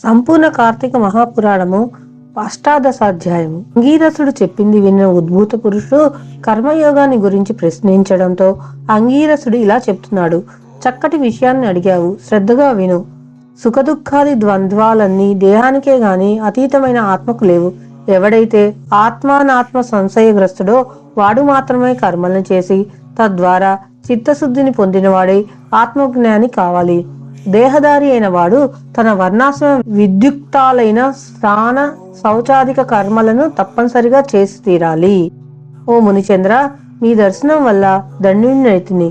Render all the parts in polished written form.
సంపూర్ణ కార్తీక మహాపురాణము అష్టాదశాధ్యాయము. అంగీరసుడు చెప్పింది విన్న ఉద్భూత పురుషుడు కర్మయోగాన్ని గురించి ప్రశ్నించడంతో అంగీరసుడు ఇలా చెప్తున్నాడు. చక్కటి విషయాన్ని అడిగావు, శ్రద్ధగా విను. సుఖదుఖాది ద్వంద్వాలన్నీ దేహానికే గాని అతీతమైన ఆత్మకు లేవు. ఎవడైతే ఆత్మానాత్మ సంశయగ్రస్తుడో వాడు మాత్రమే కర్మలను చేసి తద్వారా చిత్తశుద్ధిని పొందినవాడై ఆత్మజ్ఞాని కావాలి. దేహదారి అయిన వాడు తన వర్ణాశ్రమ విద్యుక్తాలైన స్నాన శౌచాధిక కర్మలను తప్పనిసరిగా చేసి తీరాలి. ఓ మునిచంద్ర, మీ దర్శనం వల్ల దండునైతిని,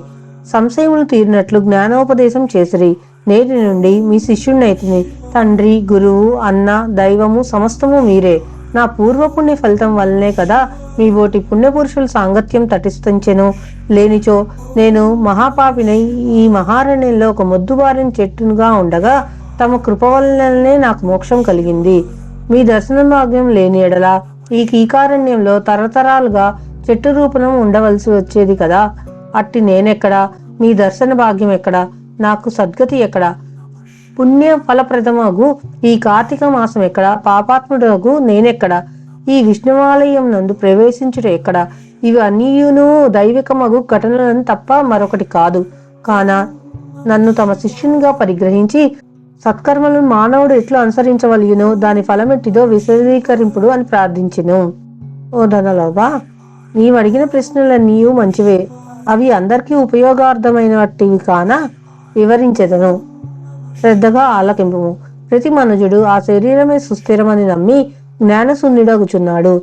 సంశయములు తీరినట్లు జ్ఞానోపదేశం చేసిరి. నేటి నుండి మీ శిష్యుణ్ణైతిని. తండ్రి, గురువు, అన్న, దైవము సమస్తము మీరే. నా పూర్వపుణ్య ఫలితం వల్లనే కదా మీ బోటి పుణ్యపురుషుల సాంగత్యం తటిస్తించెను. లేనిచో నేను మహాపాపినై ఈ మహారణ్యంలో ఒక మొద్దుబారిన చెట్టుగా ఉండగా తమ కృప వల్లనే నాకు మోక్షం కలిగింది. మీ దర్శన భాగ్యం లేని ఎడల ఈ కీకారణ్యంలో తరతరాలుగా చెట్టు రూపణం ఉండవలసి వచ్చేది కదా. అట్టి నేనెక్కడా, మీ దర్శన భాగ్యం ఎక్కడా, నాకు సద్గతి ఎక్కడా, పుణ్య ఫలప్రదమగు ఈ కార్తీక మాసం ఎక్కడ, పాపాత్ముడగు నేనెక్కడ, ఈ విష్ణువాలయం నందు ప్రవేశించుట ఎక్కడ? ఇవి అన్నీయును దైవికమగు ఘటనలను తప్ప మరొకటి కాదు. కాన నన్ను తమ శిష్యునిగా పరిగ్రహించి సత్కర్మలను మానవుడు ఎట్లు అనుసరించవలయునో దాని ఫలమెట్టిదో విశదీకరింపుడు అని ప్రార్థించెను. ఓ ధనలోబా, నీవడిగిన ప్రశ్నలన్నీయు మంచివే. అవి అందరికీ ఉపయోగార్థమైనటివి కాన వివరించెదను. శ్రద్ధగా ఆలకింపుము. ప్రతి మనుజుడు ఆ శరీరమే సుస్థిరమని నమ్మి జ్ఞానశూన్యుడగుచున్నాడు.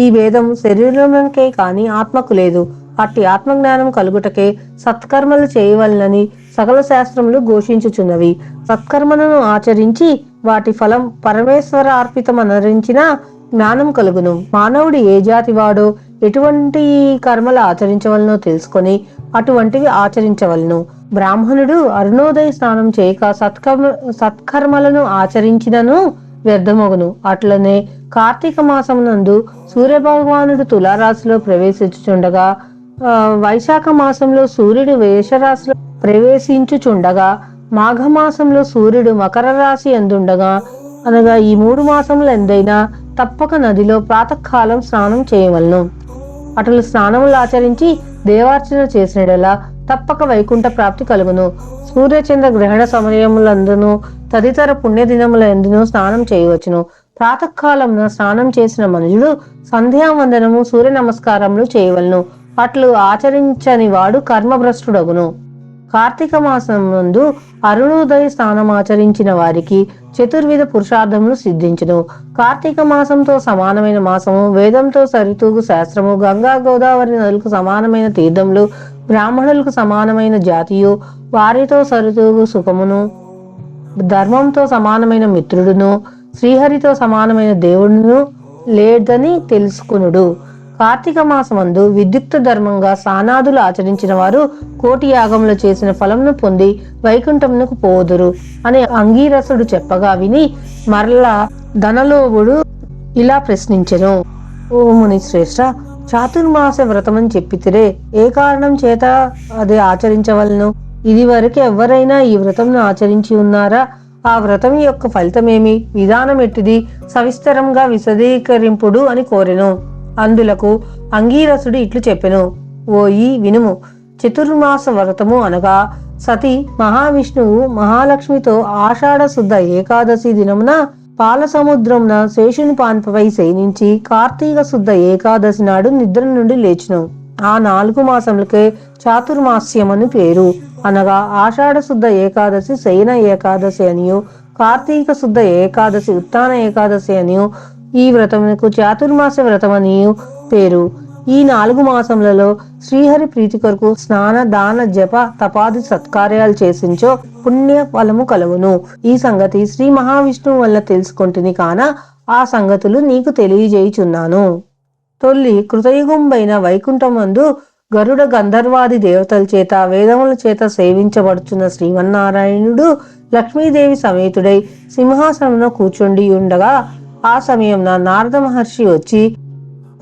ఈ భేదం శరీరముకే కాని ఆత్మకు లేదు. అట్టి ఆత్మజ్ఞానం కలుగుటకే సత్కర్మలు చేయవలనని సకల శాస్త్రములు ఘోషించుచున్నవి. సత్కర్మలను ఆచరించి వాటి ఫలం పరమేశ్వర అర్పితమనరించిన జ్ఞానం కలుగును. మానవుడు ఏ జాతి వాడో ఎటువంటి కర్మలు ఆచరించవలనో తెలుసుకొని అటువంటివి ఆచరించవలను. బ్రాహ్మణుడు అరుణోదయ స్నానం చేయక సత్కర్మలను ఆచరించినను వ్యర్థమగును. అట్లనే కార్తీక మాసం నందు సూర్యభగవానుడు తులారాశిలో ప్రవేశించుచుండగా, వైశాఖ మాసంలో సూర్యుడు మేషరాశిలో ప్రవేశించుచుండగా, మాఘమాసంలో సూర్యుడు మకర రాశి ఎందుండగా, అనగా ఈ 3 మాసములు ఎందైనా తప్పక నదిలో ప్రాతకాలం స్నానం చేయవలను. అటులు స్నానములు ఆచరించి దేవార్చన చేసినలా తప్పక వైకుంఠ ప్రాప్తి కలుగును. సూర్యచంద్ర గ్రహణ సమయములందును తదితర పుణ్యదినముల ఎందును స్నానం చేయవచ్చును. ప్రాతకాలంలో స్నానం చేసిన మనుషుడు సంధ్యావందనము, సూర్య నమస్కారములు చేయవలను. అట్లు ఆచరించని వాడు కర్మభ్రష్టుడగును. కార్తీక మాసం నందు అరుణోదయ స్నానం ఆచరించిన వారికి చతుర్విధ పురుషార్థములు సిద్ధించును. కార్తీక మాసంతో సమానమైన మాసము, వేదంతో సరితూగు శాస్త్రము, గంగా గోదావరి నదులకు సమానమైన తీర్థములు, బ్రాహ్మణులకు సమానమైన జాతియు, వారితో సరితూగు సుఖమును, ధర్మంతో సమానమైన మిత్రుడును, శ్రీహరితో సమానమైన దేవుడును లేదని తెలుసుకునుడు. కార్తీక మాసమందు విద్యుక్త ధర్మంగా స్నానాదులు ఆచరించిన వారు కోటి యాగములు చేసిన ఫలమును పొంది వైకుంఠమునకు పోదురు అని అంగీరసుడు చెప్పగా విని మరలా ధనలోభుడు ఇలా ప్రశ్నించెను. ఓ ముని శ్రేష్ఠ, చాతుర్మాస వ్రతమని చెప్పితిరే, ఏ కారణం చేత అది ఆచరించవలను? ఇది వరకు ఎవరైనా ఈ వ్రతంను ఆచరించి ఉన్నారా? ఆ వ్రతం యొక్క ఫలితమేమి, విధానం ఎట్టిది, సవిస్తరంగా విశదీకరింపుడు అని కోరెను. అందులకు అంగీరసుడు ఇట్లు చెప్పెను. ఓయి వినుము. చతుర్మాస వ్రతము అనగా సతి మహావిష్ణువు మహాలక్ష్మితో ఆషాఢ శుద్ధ ఏకాదశి దినమున పాల సముద్రంన శేషుని పాన్పపై శయనించి కార్తీక శుద్ధ ఏకాదశి నాడు నిద్ర నుండి లేచును. ఆ 4 మాసములకే చాతుర్మాస్యమని పేరు. అనగా ఆషాఢ శుద్ధ ఏకాదశి శయన ఏకాదశి అనియు, కార్తీక శుద్ధ ఏకాదశి ఉత్తాన ఏకాదశి అనియు, ఈ వ్రతమునకు చాతుర్మాస వ్రతమనియు పేరు. ఈ 4 మాసములలో శ్రీహరి ప్రీతి కొరకు స్నాన, దాన, జప, తపాది సత్కార్యాలు చేసించో పుణ్య ఫలము కలుగును. ఈ సంగతి శ్రీ మహావిష్ణువు వల్ల తెలుసుకొంటిని కాన ఆ సంగతులు నీకు తెలియజేయుచున్నాను. తొల్లి కృతయుగంబైన వైకుంఠమందు గరుడ గంధర్వాది దేవతల చేత వేదముల చేత సేవించబడుచున్న శ్రీమన్నారాయణుడు లక్ష్మీదేవి సమేతుడై సింహాసనంలో కూర్చుండి ఉండగా ఆ సమయంన నారద మహర్షి వచ్చి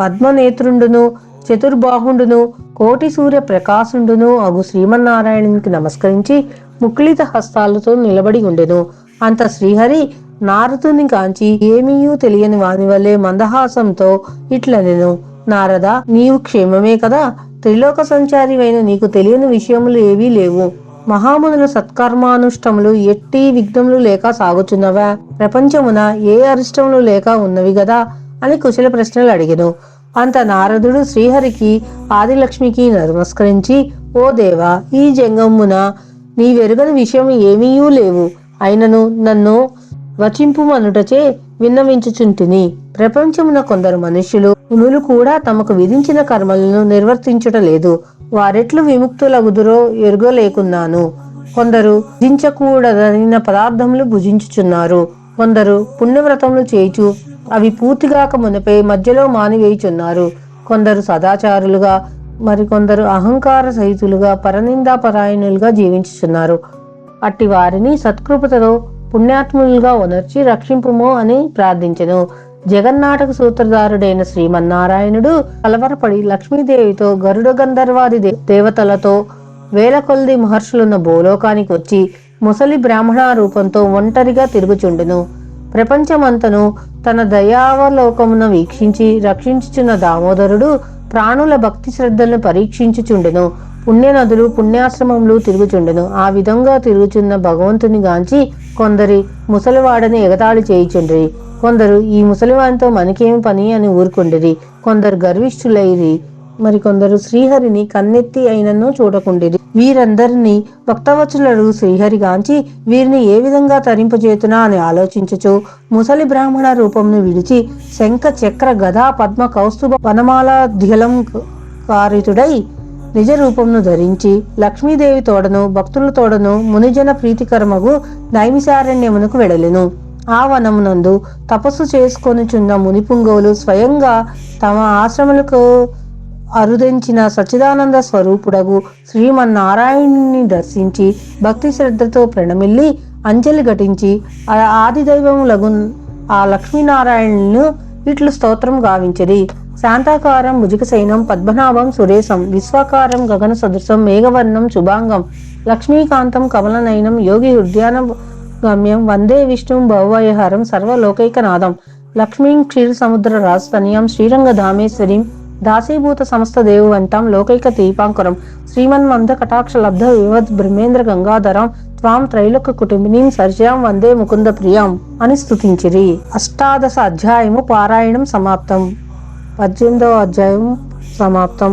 పద్మనేత్రుండును, చతుర్బాహుండును, కోటి సూర్య ప్రకాశుండును అగు శ్రీమన్నారాయణునికి నమస్కరించి ముకుళిత హస్తాలతో నిలబడి ఉండెను. అంత శ్రీహరి నారదుని కాంచి ఏమీయూ తెలియని వాని వల్లే మందహాసంతో ఇట్లనెను. నారద, నీవు క్షేమమే కదా? త్రిలోక సంచారివైన నీకు తెలియని విషయములు ఏవీ లేవు. మహామునుల సత్కర్మానుష్టములు ఎట్టి విఘ్నములు లేక సాగుచున్నవా? ప్రపంచమున ఏ అరిష్టములు లేక ఉన్నవి గదా అని కుశల ప్రశ్నలు అడిగెను. అంత నారదుడు శ్రీహరికి ఆదిలక్ష్మికి నమస్కరించి, ఓ దేవా, ఈ జంగమున నీవెరుగని విషయం ఏమీయూ లేవు. అయినను నన్ను వచింపుమనుటచే విన్నవించుచుంటిని. ప్రపంచమున కొందరు మనుష్యులు మునులు కూడా తమకు విధించిన కర్మలను నిర్వర్తించుట లేదు. వారెట్లు విముక్తులగుదురో ఎరుగలేకున్నాను. కొందరు భుజించకూడదనిన పదార్థములు భుజించుచున్నారు. కొందరు పుణ్యవ్రతములు చేయుచు అవి పూర్తిగాక మునిపై మధ్యలో మానివేయుచున్నారు. కొందరు సదాచారులుగా, మరికొందరు అహంకార సహితులుగా, పరనిందాపరాయణులుగా జీవించుచున్నారు. అట్టి వారిని సత్కృపతలో పుణ్యాత్ములుగా ఉనర్చి రక్షింపుము అని ప్రార్థించెను. జగన్నాటక సూత్రధారుడైన శ్రీమన్నారాయణుడు కలవరపడి లక్ష్మీదేవితో, గరుడ గంధర్వాది దేవతలతో, వేల కొలది మహర్షులున్న భూలోకానికి వచ్చి ముసలి బ్రాహ్మణ రూపంతో ఒంటరిగా తిరుగుచుండెను. ప్రపంచమంతను తన దయావలోకమున వీక్షించి రక్షించుచున్న దామోదరుడు ప్రాణుల భక్తి శ్రద్ధలను పరీక్షించుచుండెను. పుణ్యనదులు, పుణ్యాశ్రమములు తిరుగుచుండెను. ఆ విధంగా తిరుగుచున్న భగవంతుని గాంచి కొందరి ముసలివాడని ఎగతాళి చేయుచుండ్రి. కొందరు ఈ ముసలివానితో మనకేమి పని అని ఊరుకుండిరి. కొందరు గర్విష్ఠులైరి. మరికొందరు శ్రీహరిని కన్నెత్తి అయినను చూడకుండిరి. వీరందరినీ భక్తవత్సలుడు శ్రీహరిగాంచి వీరిని ఏ విధంగా తరింపజేతునా అని ఆలోచించుచు ముసలి బ్రాహ్మణ రూపంను విడిచి శంఖ చక్ర గదా పద్మ కౌస్తుభ వనమాలాధ్యలం కారితుడై నిజ రూపంను ధరించి లక్ష్మీదేవి తోడను భక్తుల తోడను మునిజన ప్రీతికరమగు నైమిసారణ్యమునకు వెడలెను. ఆ వనమునందు తపస్సు చేసుకొనుచున్న మునిపుంగవులు స్వయంగా తమ ఆశ్రములకు అరుదించిన సచ్చిదానంద స్వరూపుడగు శ్రీమన్నారాయణుని దర్శించి భక్తి శ్రద్ధతో ప్రణమిల్లి అంజలి ఘటించి ఆదిదైవములగు ఆ లక్ష్మీనారాయణులను ఇట్లు స్తోత్రం గావించిరి. శాంతాకారం భుజగశయనం పద్మనాభం సురేశం విశ్వాకారం గగన సదృశం మేఘవర్ణం శుభాంగం లక్ష్మీకాంతం కమలనయనం యోగి ఉద్యాన గమ్యం వందే విష్ణుం భవభయహరం సర్వలోకైకనాథం లక్ష్మీం క్షీర సముద్ర రాజస్తనయం శ్రీరంగధామేశ్వరీం దాసీభూత సమస్త దేవవంతం లోకైక దీపాంకురం శ్రీమన్మంద కటాక్ష లబ్ధ వివద్ బ్రహ్మేంద్ర గంగాధరం త్వాం త్రైలోక కుటుంబినీం సర్జాం వందే ముకుంద ప్రియం అని స్తుతించిరి. 18వ అధ్యాయము పారాయణం సమాప్తం. 18వ అధ్యాయం సమాప్తం.